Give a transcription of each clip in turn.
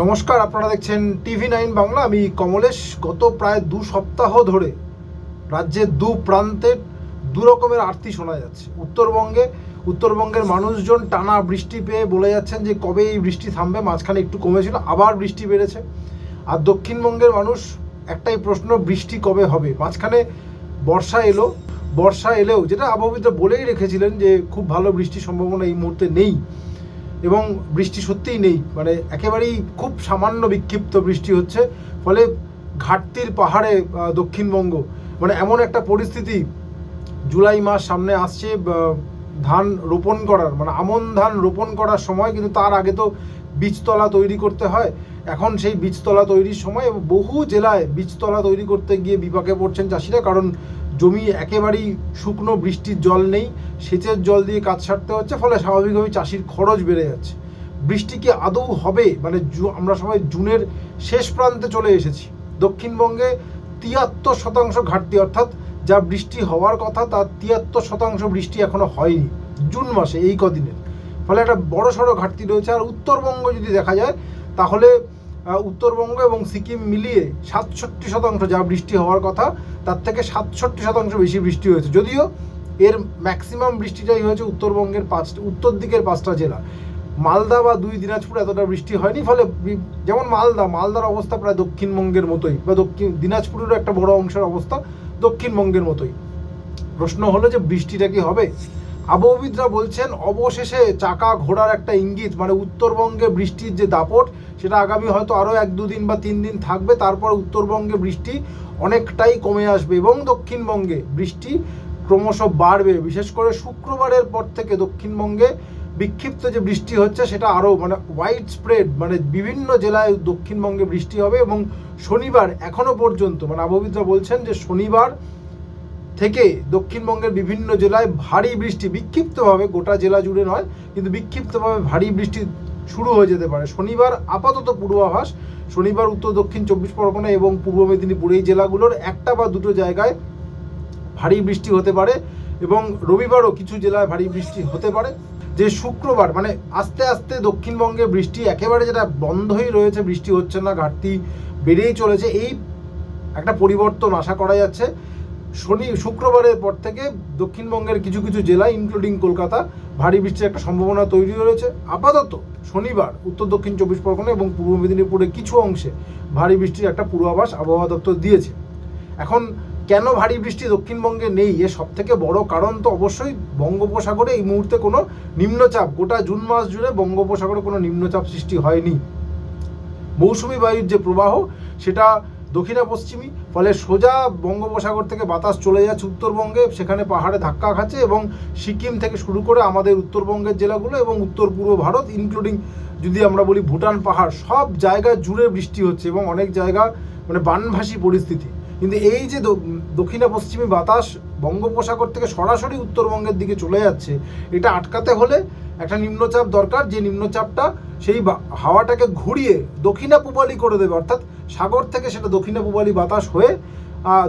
নমস্কার, আপনারা দেখছেন TV9 বাংলা। আমি কমলেশ। গত প্রায় 2 সপ্তাহ ধরে রাজ্যের দু প্রান্তে দু রকমের আরতি শোনা যাচ্ছে। উত্তরবঙ্গের মানুষজন টানা বৃষ্টি পেয়ে বলে যাচ্ছেন যে কবে এই বৃষ্টি থামবে। মাঝখানে একটু কমেছিল, আবার বৃষ্টি বেড়েছে। আর দক্ষিণবঙ্গের মানুষ একটাই প্রশ্ন, বৃষ্টি কবে হবে। মাঝখানে বর্ষা এলেও যেটা আবহাওয়াবিদরা বলেই রেখেছিলেন যে খুব ভালো বৃষ্টির সম্ভাবনা এই মুহূর্তে নেই, এবং বৃষ্টি সত্যিই নেই। মানে একেবারেই খুব সামান্য বিক্ষিপ্ত বৃষ্টি হচ্ছে, ফলে ঘাটতির পাহাড়ে দক্ষিণবঙ্গ। মানে এমন একটা পরিস্থিতি, জুলাই মাস সামনে আসছে, ধান রোপণ করার মানে আমন ধান রোপণ করার সময়, কিন্তু তার আগে তো বীজতলা তৈরি করতে হয়। এখন সেই বীজতলা তৈরির সময় বহু জেলায় বীজতলা তৈরি করতে গিয়ে বিপাকে পড়ছেন চাষিরা, কারণ জমি একেবারেই শুকনো, বৃষ্টির জল নেই, সেচের জল দিয়ে কাজ সারতে হচ্ছে। ফলে স্বাভাবিকভাবেই চাষির খরচ বেড়ে যাচ্ছে। বৃষ্টি কি আদৌ হবে? মানে আমরা সবাই জুনের শেষ প্রান্তে চলে এসেছি। দক্ষিণবঙ্গে 73% ঘাটতি, অর্থাৎ যা বৃষ্টি হওয়ার কথা তার 73% বৃষ্টি এখনো হয়নি জুন মাসে এই কদিনের। ফলে একটা বড়সড় ঘাটতি রয়েছে। আর উত্তরবঙ্গ যদি দেখা যায়, তাহলে উত্তরবঙ্গ এবং সিকিম মিলিয়ে 67% যা বৃষ্টি হওয়ার কথা তার থেকে 67% বেশি বৃষ্টি হয়েছে। যদিও এর ম্যাক্সিমাম বৃষ্টিটাই হয়েছে উত্তরবঙ্গের উত্তর দিকের 5টা জেলা। মালদা বা 2 দিনাজপুর এতটা বৃষ্টি হয়নি। ফলে যেমন মালদার অবস্থা প্রায় দক্ষিণবঙ্গের মতোই, বা দিনাজপুরেরও একটা বড় অংশের অবস্থা দক্ষিণবঙ্গের মতোই। প্রশ্ন হলো যে বৃষ্টিটা কি হবে। আবহাওয়াবিদরা বলছেন অবশেষে চাকা ঘোরার একটা ইঙ্গিত। মানে উত্তরবঙ্গে বৃষ্টির যে দাপট সেটা আগামী হয়তো আরও 1-2 দিন বা 3 দিন থাকবে। তারপর উত্তরবঙ্গে বৃষ্টি অনেকটাই কমে আসবে এবং দক্ষিণবঙ্গে বৃষ্টি ক্রমশ বাড়বে। বিশেষ করে শুক্রবারের পর থেকে দক্ষিণবঙ্গে বিক্ষিপ্ত যে বৃষ্টি হচ্ছে সেটা আরও মানে ওয়াইড স্প্রেড, মানে বিভিন্ন জেলায় দক্ষিণবঙ্গে বৃষ্টি হবে। এবং শনিবার এখনও পর্যন্ত মানে আবহাওয়াবিদরা বলছেন যে শনিবার থেকে দক্ষিণবঙ্গের বিভিন্ন জেলায় ভারী বৃষ্টি, বিক্ষিপ্তভাবে, গোটা জেলা জুড়ে নয় কিন্তু বিক্ষিপ্তভাবে ভারী বৃষ্টি শুরু হয়ে যেতে পারে। শনিবার আপাতত পূর্বাভাস, শনিবার উত্তর দক্ষিণ 24 পরগনা এবং পূর্ব মেদিনীপুর এই জেলাগুলোর 1টা বা 2টো জায়গায় ভারী বৃষ্টি হতে পারে, এবং রবিবারও কিছু জেলায় ভারী বৃষ্টি হতে পারে। যে শুক্রবার মানে আস্তে আস্তে দক্ষিণবঙ্গে বৃষ্টি একেবারে যেটা বন্ধই রয়েছে, বৃষ্টি হচ্ছে না, ঘাটতি বেড়েই চলেছে, এই একটা পরিবর্তন আশা করা যাচ্ছে। শুক্রবারের পর থেকে দক্ষিণবঙ্গের কিছু কিছু জেলায় ইনক্লুডিং কলকাতা ভারী বৃষ্টির একটা সম্ভাবনা তৈরি হয়েছে। আপাতত শনিবার উত্তর দক্ষিণ 24 পরগনা এবং পূর্ব মেদিনীপুরের কিছু অংশে ভারী বৃষ্টির একটা পূর্বাভাস আবহাওয়া দপ্তর দিয়েছে। এখন কেন ভারী বৃষ্টি দক্ষিণবঙ্গে নেই, এর সবথেকে বড় কারণ তো অবশ্যই বঙ্গোপসাগরে এই মুহূর্তে কোনো নিম্নচাপ, গোটা জুন মাস জুড়ে বঙ্গোপসাগরে কোনো নিম্নচাপ সৃষ্টি হয়নি। মৌসুমি বায়ুর যে প্রবাহ সেটা দক্ষিণা পশ্চিমী, ফলে সোজা বঙ্গোপসাগর থেকে বাতাস চলে যাচ্ছে উত্তরবঙ্গে, সেখানে পাহাড়ে ধাক্কা খাচ্ছে, এবং সিকিম থেকে শুরু করে আমাদের উত্তরবঙ্গের জেলাগুলো এবং উত্তর পূর্ব ভারত ইনক্লুডিং যদি আমরা বলি ভুটান পাহাড়, সব জায়গা জুড়ে বৃষ্টি হচ্ছে এবং অনেক জায়গা মানে বানভাসী পরিস্থিতি। কিন্তু এই যে দক্ষিণা পশ্চিমী বাতাস বঙ্গোপসাগর থেকে সরাসরি উত্তরবঙ্গের দিকে চলে যাচ্ছে, এটা আটকাতে হলে একটা নিম্নচাপ দরকার, যে নিম্নচাপটা সেই হাওয়াটাকে ঘুরিয়ে দক্ষিণা পূবালি করে দেবে। অর্থাৎ সাগর থেকে সেটা দক্ষিণা পূবালি বাতাস হয়ে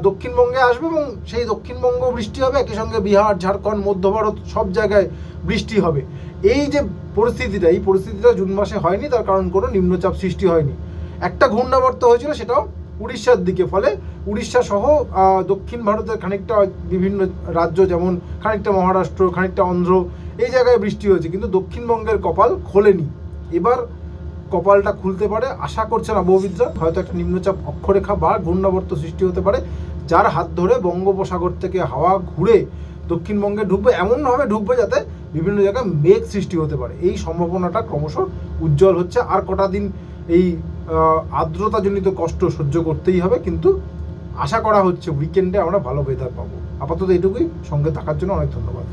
দক্ষিণবঙ্গে আসবে, এবং সেই দক্ষিণবঙ্গ বৃষ্টি হবে, একই সঙ্গে বিহার, ঝাড়খণ্ড, মধ্য ভারত সব জায়গায় বৃষ্টি হবে। এই যে পরিস্থিতিটা, এই পরিস্থিতিটা জুন মাসে হয়নি, তার কারণ কোনো নিম্নচাপ সৃষ্টি হয়নি। একটা ঘূর্ণাবর্ত হয়েছিল, সেটাও উড়িষ্যার দিকে, ফলে উড়িষ্যা সহ দক্ষিণ ভারতের খানিকটা বিভিন্ন রাজ্য, যেমন খানিকটা মহারাষ্ট্র, খানিকটা অন্ধ্র, এই জায়গায় বৃষ্টি হয়েছে, কিন্তু দক্ষিণবঙ্গের কপাল খোলেনি। এবার কপালটা খুলতে পারে আশা করছেন আবহাওয়াবিদরা। হয়তো একটা নিম্নচাপ অক্ষরেখা বা ঘূর্ণাবর্ত সৃষ্টি হতে পারে, যার হাত ধরে বঙ্গোপসাগর থেকে হাওয়া ঘুরে দক্ষিণবঙ্গে ঢুকবে, এমনভাবে ঢুকবে যাতে বিভিন্ন জায়গায় মেঘ সৃষ্টি হতে পারে। এই সম্ভাবনাটা ক্রমশ উজ্জ্বল হচ্ছে। আর কটা দিন এই আর্দ্রতাজনিত কষ্ট সহ্য করতেই হবে, কিন্তু আশা করা হচ্ছে উইকেন্ডে আমরা ভালো ওয়েদার পাবো। আপাতত এটুকুই। সঙ্গে থাকার জন্য অনেক ধন্যবাদ।